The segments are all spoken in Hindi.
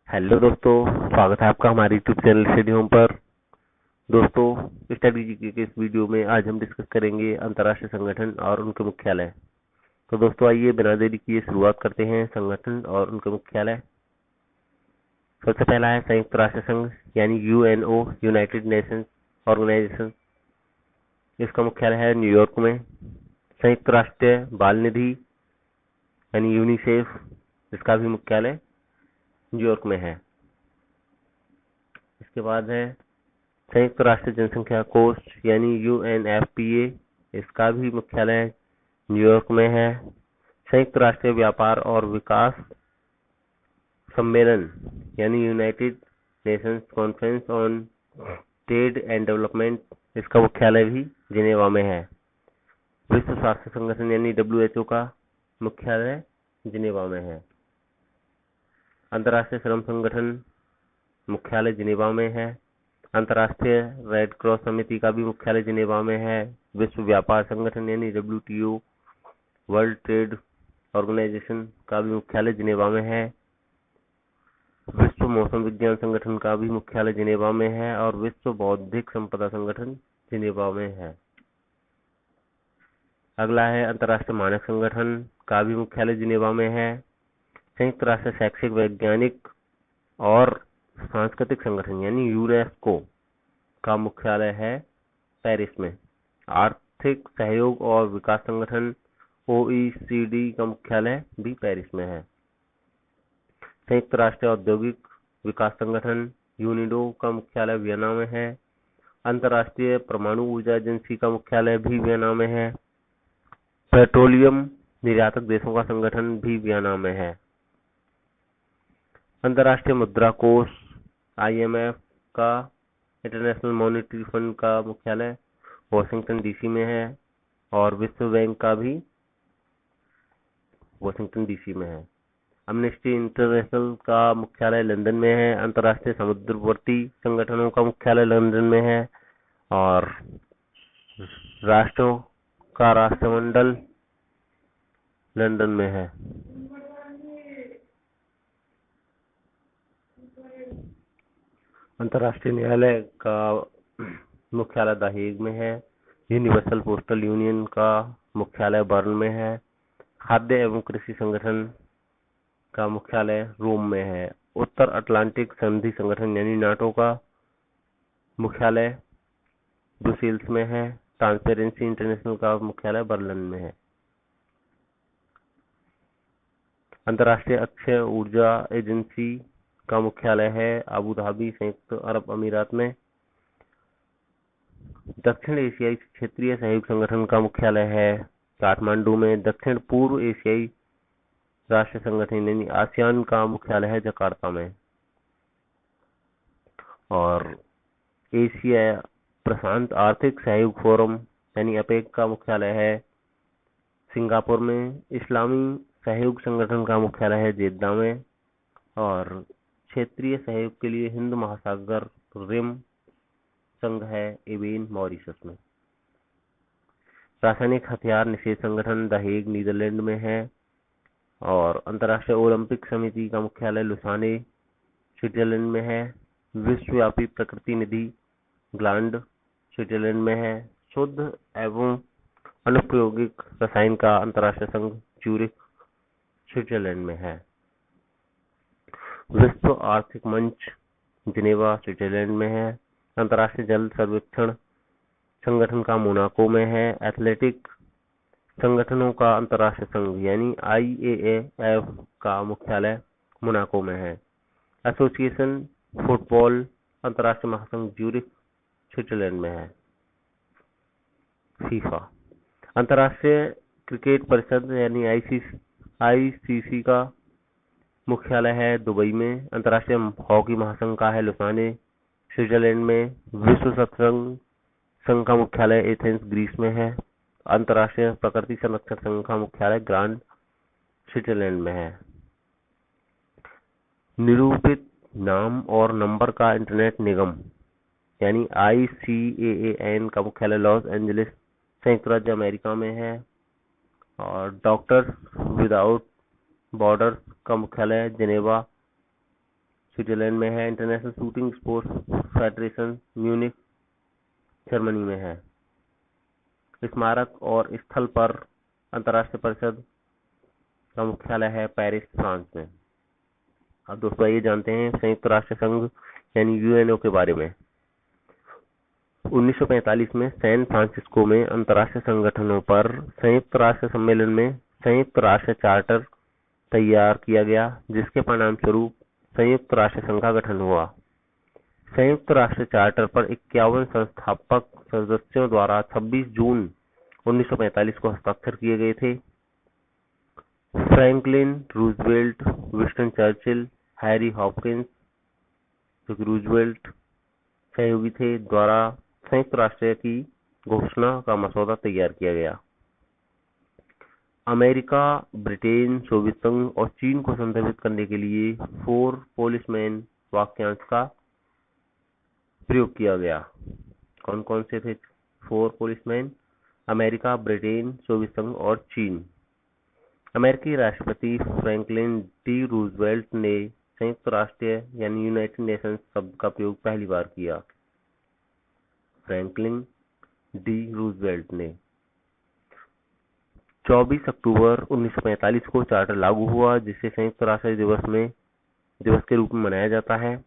हेलो दोस्तों, स्वागत है आपका हमारे यूट्यूब चैनल स्टडी होम पर। दोस्तों, स्टडी जीके के इस वीडियो में आज हम डिस्कस करेंगे अंतर्राष्ट्रीय संगठन और उनके मुख्यालय। तो दोस्तों आइए बिना देरी किए शुरुआत करते हैं संगठन और उनके मुख्यालय। सबसे पहला है संयुक्त राष्ट्र संघ यानी यूएनओ, यूनाइटेड नेशंस ऑर्गेनाइजेशन। इसका मुख्यालय है न्यूयॉर्क में। संयुक्त राष्ट्र बाल निधि यानी यूनिसेफ, इसका भी मुख्यालय न्यूयॉर्क में है। इसके बाद है संयुक्त राष्ट्र जनसंख्या कोष यानी यूएनएफपीए, इसका भी मुख्यालय न्यूयॉर्क में है। संयुक्त राष्ट्र व्यापार और विकास सम्मेलन यानी United Nations conference on trade and development, इसका मुख्यालय भी जिनेवा में है। विश्व स्वास्थ्य संगठन यानी डब्ल्यूएचओ का मुख्यालय जिनेवा में है। अंतर्राष्ट्रीय श्रम संगठन मुख्यालय जिनेवा में है। अंतर्राष्ट्रीय रेड क्रॉस समिति का भी मुख्यालय जिनेवा में है। विश्व व्यापार संगठन यानी डब्ल्यूटीओ, वर्ल्ड ट्रेड ऑर्गेनाइजेशन का भी मुख्यालय जिनेवा में है। विश्व मौसम विज्ञान संगठन का भी मुख्यालय जिनेवा में है और विश्व बौद्धिक संपदा संगठन जिनेवा में है। अगला है अंतर्राष्ट्रीय मानक संगठन का भी मुख्यालय जिनेवा में है। संयुक्त राष्ट्र शैक्षिक, वैज्ञानिक और सांस्कृतिक संगठन यानी यूनेस्को का मुख्यालय है पेरिस में। आर्थिक सहयोग और विकास संगठन ओईसीडी का मुख्यालय भी पेरिस में है। संयुक्त राष्ट्र औद्योगिक विकास संगठन यूनिडो का मुख्यालय वियना में है। अंतर्राष्ट्रीय परमाणु ऊर्जा एजेंसी का मुख्यालय भी वियना में है। पेट्रोलियम निर्यातक देशों का संगठन भी वियना में है। अंतर्राष्ट्रीय मुद्रा कोष आईएमएफ का, इंटरनेशनल मॉनेटरी फंड का मुख्यालय वॉशिंगटन डीसी में है और विश्व बैंक का भी वॉशिंगटन डीसी में है। अम्नेस्टी इंटरनेशनल का मुख्यालय लंदन में है। अंतर्राष्ट्रीय समुद्रवर्ती संगठनों का मुख्यालय लंदन में है और राष्ट्रों का राष्ट्रमंडल लंदन में है। अंतर्राष्ट्रीय न्यायालय का मुख्यालय द हेग में है। यूनिवर्सल पोस्टल यूनियन का मुख्यालय बर्न में है। खाद्य एवं कृषि संगठन का मुख्यालय रोम में है। उत्तर अटलांटिक संधि संगठन यानी नाटो का मुख्यालय ब्रुसेल्स में है। ट्रांसपेरेंसी इंटरनेशनल का मुख्यालय बर्लिन में है। अंतर्राष्ट्रीय अक्षय ऊर्जा एजेंसी का मुख्यालय है अबू धाबी, संयुक्त अरब अमीरात में। दक्षिण एशियाई क्षेत्रीय सहयोग संगठन का मुख्यालय है काठमांडू में। दक्षिण पूर्व एशियाई राष्ट्र संगठन यानी आसियान का मुख्यालय है जकार्ता में। और एशिया प्रशांत आर्थिक सहयोग फोरम यानी अपेक का मुख्यालय है सिंगापुर में। इस्लामी सहयोग संगठन का मुख्यालय है जेद्दा में और क्षेत्रीय सहयोग के लिए हिंद महासागर रिम संघ है एबेन, मॉरिशस में। रासायनिक हथियार निषेध संगठन द हेग, नीदरलैंड में है और अंतर्राष्ट्रीय ओलंपिक समिति का मुख्यालय लुसाने, स्विट्जरलैंड में है। विश्वव्यापी प्रकृति निधि ग्लांड, स्विट्जरलैंड में है। शुद्ध एवं अनुप्रयोगिक रसायन का अंतर्राष्ट्रीय संघ ज्यूरिख, स्विट्जरलैंड में है। विश्व आर्थिक मंच जिनेवा, स्विट्जरलैंड में है। अंतर्राष्ट्रीय जल सर्वेक्षण संगठन का मोनाको में है। एथलेटिक संगठनों का अंतर्राष्ट्रीय संघ यानी आईएएएफ का मुख्यालय मोनाको में है। एसोसिएशन फुटबॉल अंतर्राष्ट्रीय महासंघ ज्यूरिख, स्विट्जरलैंड में है। फीफा अंतर्राष्ट्रीय क्रिकेट परिषद यानी आईसीसी का मुख्यालय है दुबई में। अंतर्राष्ट्रीय हॉकी महासंघ का है लुसाने, स्विट्जरलैंड में। विश्व शतरंज संघ का मुख्यालय एथेंस, ग्रीस में है। अंतर्राष्ट्रीय प्रकृति संरक्षण संघ का मुख्यालय ग्रांड, स्विट्जरलैंड में है। निरूपित नाम और नंबर का इंटरनेट निगम यानी ICANN का मुख्यालय लॉस एंजलिस, संयुक्त राज्य अमेरिका में है और डॉक्टर्स विदाउट बॉर्डर्स का मुख्यालय जिनेवा, स्विट्जरलैंड में है। International shooting sports federation Munich Germany में है। स्मारक और स्थल पर अंतर्राष्ट्रीय परिषद का मुख्यालय है पेरिस, फ्रांस में। अब दोस्तों ये जानते हैं संयुक्त राष्ट्र संघ यानी यूएनओ के बारे में। 1945 में सैन फ्रांसिस्को में अंतर्राष्ट्रीय संगठनों पर संयुक्त राष्ट्र सम्मेलन में संयुक्त राष्ट्र चार्टर तैयार किया गया, जिसके परिणाम स्वरूप संयुक्त राष्ट्र संघ का गठन हुआ। संयुक्त राष्ट्र चार्टर पर 51 संस्थापक सदस्यों द्वारा 26 जून 1945 को हस्ताक्षर किए गए थे। Franklin Roosevelt, Winston Churchill, Harry Hopkins जो कि रूजवेल्ट सहयोगी थे द्वारा संयुक्त राष्ट्र की घोषणा का मसौदा तैयार किया गया। अमेरिका, ब्रिटेन, सोवियत संघ और चीन को संदर्भित करने के लिए 4 पोलिसमैन वाक्यांश का प्रयोग किया गया। कौन कौन से थे 4 पोलिसमैन? अमेरिका, ब्रिटेन, सोवियत संघ और चीन। अमेरिकी राष्ट्रपति फ्रैंकलिन डी रूजवेल्ट ने संयुक्त राष्ट्र यानी यूनाइटेड नेशंस शब्द का प्रयोग पहली बार किया। फ्रैंकलिन डी रूजवेल्ट ने 24 अक्टूबर 1945 को चार्टर लागू हुआ, जिसे संयुक्त राष्ट्र दिवस के रूप में मनाया जाता है।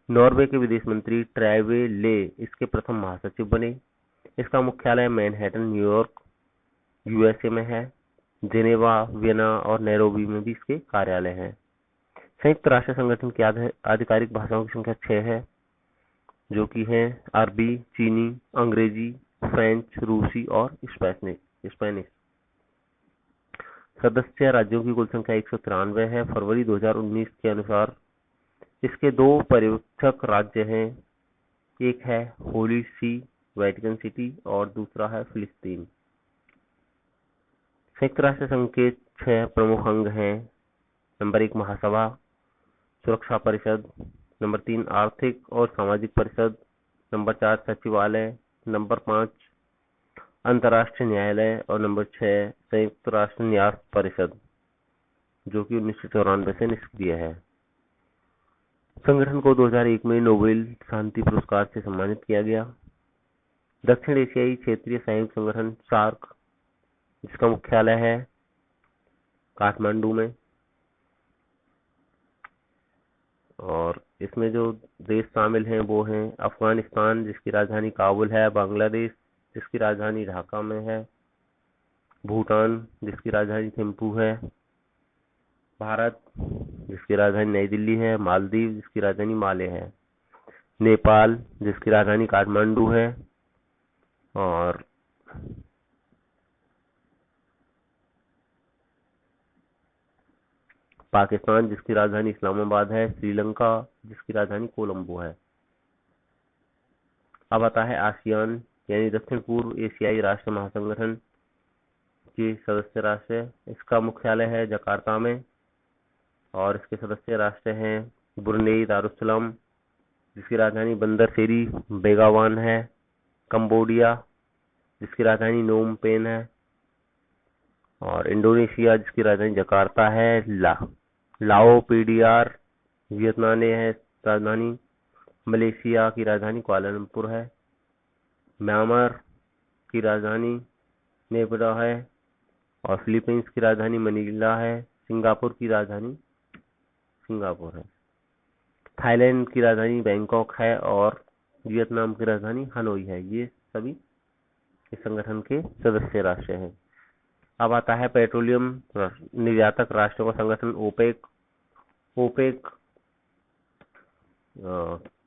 नॉर्वे के विदेश मंत्री ट्रैवे ले इसके प्रथम महासचिव बने। इसका मुख्यालय मैनहट्टन, न्यूयॉर्क, यूएसए में है। जेनेवा, वियना और नैरोबी में भी इसके कार्यालय हैं। संयुक्त राष्ट्र संगठन की आधिकारिक भाषाओं की संख्या 6 है, जो कि हैं अरबी, चीनी, अंग्रेजी, फ्रेंच, रूसी और स्पेनिश। सदस्य राज्यों की कुल संख्या 193 है। फरवरी 2019 के अनुसार इसके 2 पर्यवेक्षक राज्य हैं। एक है होली सी, वेटिकन सिटी और दूसरा है फिलिस्तीन। संयुक्त राष्ट्र संघ के 6 प्रमुख अंग हैं। नंबर 1 महासभा, सुरक्षा परिषद, नंबर 3 आर्थिक और सामाजिक परिषद, नंबर 4 सचिवालय, नंबर 5 अंतर्राष्ट्रीय न्यायालय और नंबर 6 संयुक्त राष्ट्र न्यास परिषद, जो कि 1994 से निष्क्रिय है। संगठन को 2001 में नोबेल शांति पुरस्कार से सम्मानित किया गया। दक्षिण एशियाई क्षेत्रीय सहयोग संगठन सार्क, जिसका मुख्यालय है काठमांडू में, और इसमें जो देश शामिल हैं वो हैं अफगानिस्तान, जिसकी राजधानी काबुल है, बांग्लादेश जिसकी राजधानी ढाका में है, भूटान जिसकी राजधानी थिम्पू है, भारत जिसकी राजधानी नई दिल्ली है, मालदीव जिसकी राजधानी माले है, नेपाल जिसकी राजधानी काठमांडू है, और पाकिस्तान जिसकी राजधानी इस्लामाबाद है, श्रीलंका जिसकी राजधानी कोलंबो है। अब आता है आसियान यानी दक्षिण पूर्व एशियाई राष्ट्र महासंगठन के सदस्य राष्ट्र। इसका मुख्यालय है जकार्ता में और इसके सदस्य राष्ट्र हैं ब्रुनेई दारुस्सलाम जिसकी राजधानी बंदर सेरी बेगावान है, कंबोडिया जिसकी राजधानी नोम पेन है, और इंडोनेशिया जिसकी राजधानी जकार्ता है, लाओ पीडीआर वियतनाम है राजधानी, मलेशिया की राजधानी कुआलालंपुर है, म्यांमार की राजधानी नेपिडो है, और फिलीपींस की राजधानी मनीला है, सिंगापुर की राजधानी सिंगापुर है, थाईलैंड की राजधानी बैंकॉक है और वियतनाम की राजधानी हनोई है। ये सभी इस संगठन के सदस्य राष्ट्र हैं। अब आता है पेट्रोलियम निर्यातक राष्ट्रों का संगठन ओपेक। ओपेक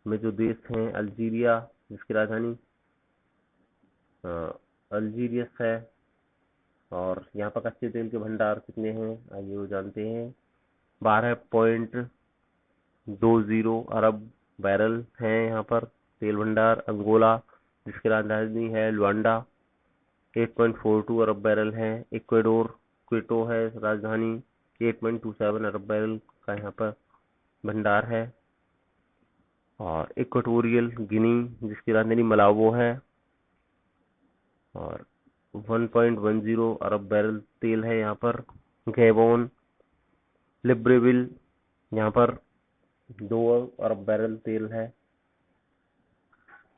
में जो देश हैं अल्जीरिया जिसकी राजधानी अल्जीरियस है, और यहाँ पर कच्चे तेल के भंडार कितने हैं आइए वो जानते हैं। 12.20 अरब बैरल हैं यहाँ पर तेल भंडार। अंगोला जिसकी राजधानी है लुआंडा 8.42 अरब बैरल है। इक्वाडोर क्विटो है राजधानी, 8.27 अरब बैरल का यहाँ पर भंडार है। और इक्वेटोरियल गिनी जिसकी राजधानी मलावो है और 1.10 अरब बैरल तेल है यहाँ पर। गैबोन, लिब्रेविल यहाँ पर 2 अरब बैरल तेल है।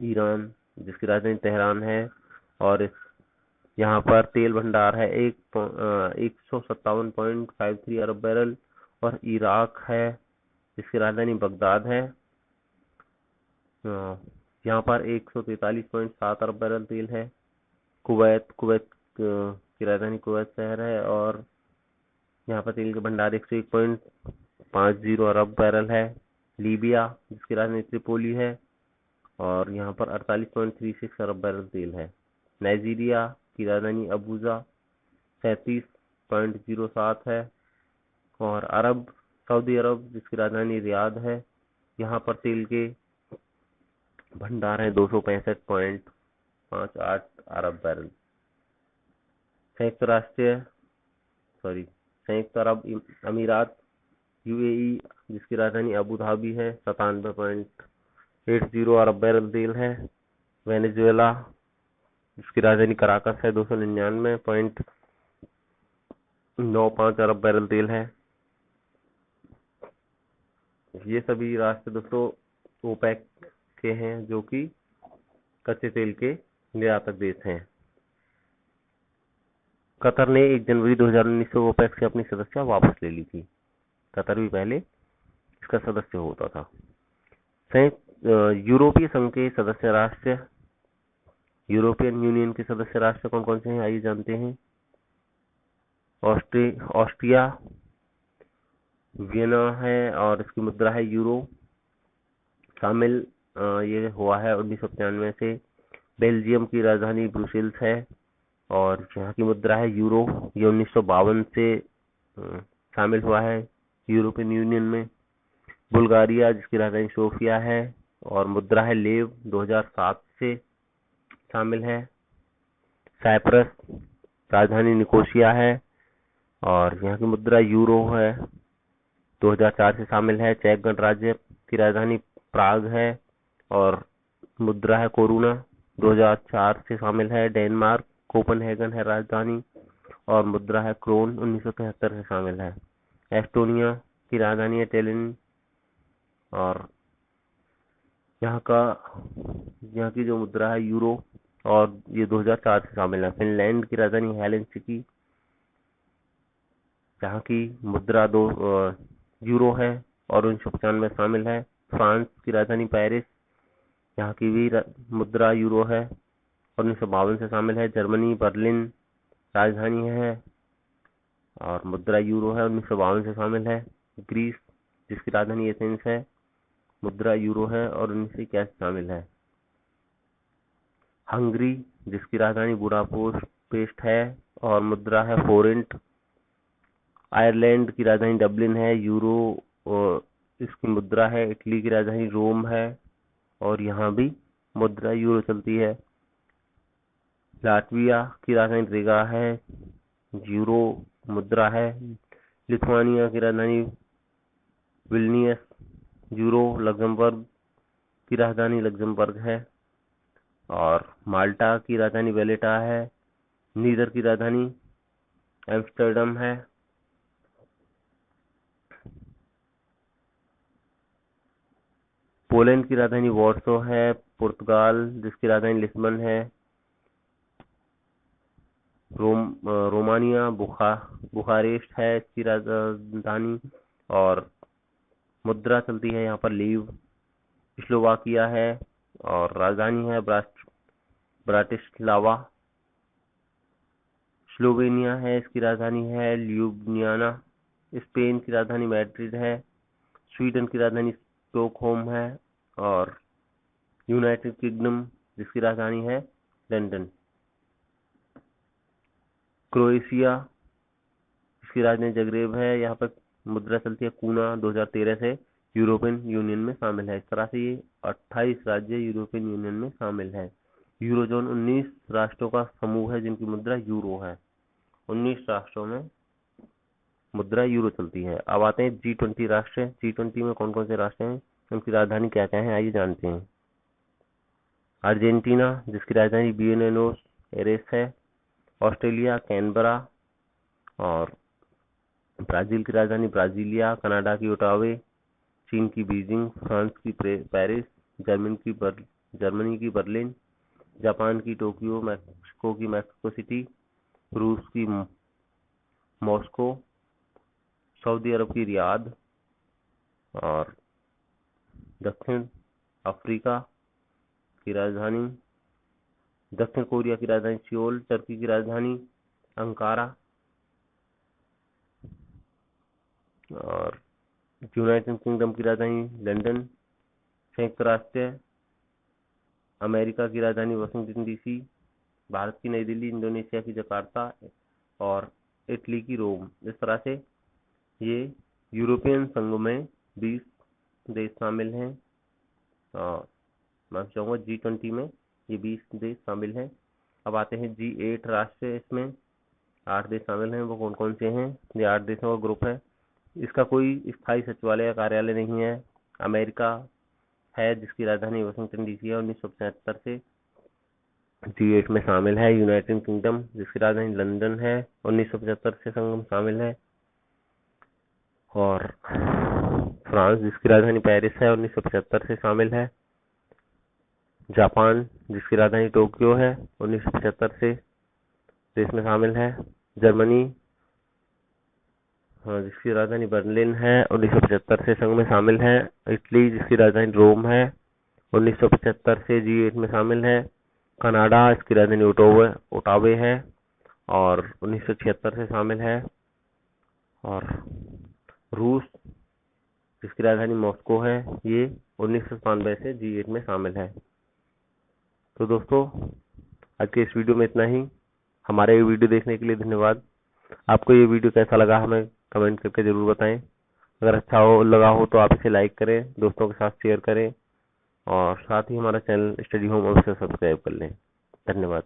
ईरान जिसकी राजधानी तेहरान है और यहाँ पर तेल भंडार है 157.53 अरब बैरल। और इराक है जिसकी राजधानी बगदाद है, यहाँ पर 143.7 अरब बैरल तेल है। कुवैत की राजधानी कुवैत शहर है और यहाँ पर तेल के भंडार 101.50 अरब बैरल है। लीबिया जिसकी राजधानी त्रिपोली है और यहाँ पर 48.36 अरब बैरल तेल है। नाइजीरिया की राजधानी अबूजा 37.07 है। और सऊदी अरब जिसकी राजधानी रियाद है, यहाँ पर तेल के भंडार है 265.58 अरब बैरल। संयुक्त अरब अमीरात यूएई जिसकी राजधानी अबू धाबी है 97.80 अरब बैरल तेल है। वेनेजुएला जिसकी राजधानी कराकस है 299.95 अरब बैरल तेल है। ये सभी राष्ट्र दोस्तों ओपेक के हैं जो कि कच्चे तेल के निर्यातक देश हैं। कतर ने 1 जनवरी 2019 से ओपेक से अपनी सदस्यता वापस ले ली थी। कतर भी पहले इसका सदस्य होता था। यूरोपीय संघ के सदस्य राष्ट्र, यूरोपियन यूनियन के सदस्य राष्ट्र कौन कौन से हैं आइए जानते हैं। ऑस्ट्रिया वियना है और इसकी मुद्रा है यूरो। शामिल ये हुआ है 1995 से। बेल्जियम की राजधानी ब्रुसेल्स है और यहाँ की मुद्रा है यूरो। ये 1952 से शामिल हुआ है यूरोपियन यूनियन में। बुल्गारिया जिसकी राजधानी सोफिया है और मुद्रा है लेव, 2007 से शामिल है। साइप्रस राजधानी निकोसिया है और यहाँ की मुद्रा यूरो है, 2004 से शामिल है। चेक गणराज्य की राजधानी प्राग है और मुद्रा है कोरोना, 2004 से शामिल है। डेनमार्क कोपनहेगन है राजधानी और मुद्रा है क्रोन, 1973 से शामिल है। एस्टोनिया की राजधानी है टेलिन और यहाँ की जो मुद्रा है यूरो और ये 2004 से शामिल है। फिनलैंड की राजधानी हेलसिंकी, जहाँ की मुद्रा यूरो है और 1995 में शामिल है। फ्रांस की राजधानी पेरिस, यहाँ की भी मुद्रा यूरो है और 1952 से शामिल है। जर्मनी बर्लिन राजधानी है और मुद्रा यूरो है, 1952 से शामिल है। ग्रीस जिसकी राजधानी एथेंस है, मुद्रा यूरो है और 1981 से शामिल है। हंगरी जिसकी राजधानी बुडापेस्ट है और मुद्रा है फोरेंट। आयरलैंड की राजधानी डबलिन है, यूरो और इसकी मुद्रा है। इटली की राजधानी रोम है और यहाँ भी मुद्रा यूरो चलती है। लाटविया की राजधानी रिगा है, यूरो मुद्रा है। लिथुआनिया की राजधानी विल्नियस, यूरो। लग्जमबर्ग की राजधानी लग्जमबर्ग है और माल्टा की राजधानी वेलेटा है। नीदर की राजधानी एम्स्टर्डम है। पोलैंड की राजधानी वॉर्सो है। पुर्तगाल जिसकी राजधानी लिस्बन है। रोमानिया बुखारेस्ट है इसकी राजधानी और मुद्रा चलती है यहाँ पर लीव। स्लोवाकिया है और राजधानी है ब्राटिस्लावा। स्लोवेनिया है, इसकी राजधानी है ल्यूब्लियाना। स्पेन की राजधानी मैड्रिड है। स्वीडन की राजधानी स्टॉकहोम है और यूनाइटेड किंगडम जिसकी राजधानी है लंदन। क्रोएशिया जिसकी राजधानी जगरेब है, यहाँ पर मुद्रा चलती है कूना, 2013 से यूरोपियन यूनियन में शामिल है। इस तरह से ये 28 राज्य यूरोपियन यूनियन में शामिल है। यूरोजोन 19 राष्ट्रों का समूह है जिनकी मुद्रा यूरो है। 19 राष्ट्रों में मुद्रा यूरो चलती है। अब आते हैं G20 राष्ट्र। G20 में कौन कौन से राष्ट्र हैं, उनकी राजधानी क्या क्या है आइए जानते हैं। अर्जेंटीना जिसकी राजधानी ब्यूनोस एयरेस है। ऑस्ट्रेलिया कैनबरा और ब्राजील की राजधानी ब्राजीलिया। कनाडा की ओटावे। चीन की बीजिंग, फ्रांस की पेरिस, जर्मनी की बर्लिन, जापान की टोक्यो, मैक्सिको की मैक्सिको सिटी, रूस की मॉस्को, सऊदी अरब की रियाद, और दक्षिण अफ्रीका की राजधानी, दक्षिण कोरिया की राजधानी सियोल, टर्की की राजधानी अंकारा, और यूनाइटेड किंगडम की राजधानी लंदन, संयुक्त राष्ट्र अमेरिका की राजधानी वाशिंगटन डीसी, भारत की नई दिल्ली, इंडोनेशिया की जकार्ता और इटली की रोम। इस तरह से ये यूरोपियन संघ में 20 देश शामिल हैं। मैं चाहूँगा G20 में ये 20 देश शामिल हैं। अब आते हैं G8 राष्ट्र, इसमें 8 देश शामिल हैं। वो कौन कौन से हैं? ये 8 देशों का ग्रुप है। इसका कोई स्थायी सचिवालय या कार्यालय नहीं है। अमेरिका है जिसकी राजधानी वाशिंगटन डीसी है, 1975 से G8 में शामिल है। यूनाइटेड किंगडम जिसकी राजधानी लंदन है, 1975 से संघ में शामिल है। और फ्रांस जिसकी राजधानी पेरिस है, 1975 से शामिल है। जापान जिसकी राजधानी टोक्यो है, 1975 से देश में शामिल है। जर्मनी जिसकी राजधानी बर्लिन है, 1975 से संघ में शामिल है। इटली जिसकी राजधानी रोम है, 1975 से G8 में शामिल है। कनाडा इसकी राजधानी ओटावे है और 1976 से शामिल है। और रूस जिसकी राजधानी मॉस्को है, ये 1997 से G8 में शामिल है। तो दोस्तों, आज के इस वीडियो में इतना ही। हमारे वीडियो देखने के लिए धन्यवाद। आपको ये वीडियो कैसा लगा हमें कमेंट करके जरूर बताएं। अगर अच्छा लगा हो तो आप इसे लाइक करें, दोस्तों के साथ शेयर करें और साथ ही हमारा चैनल स्टडी होम अवश्य सब्सक्राइब कर लें। धन्यवाद।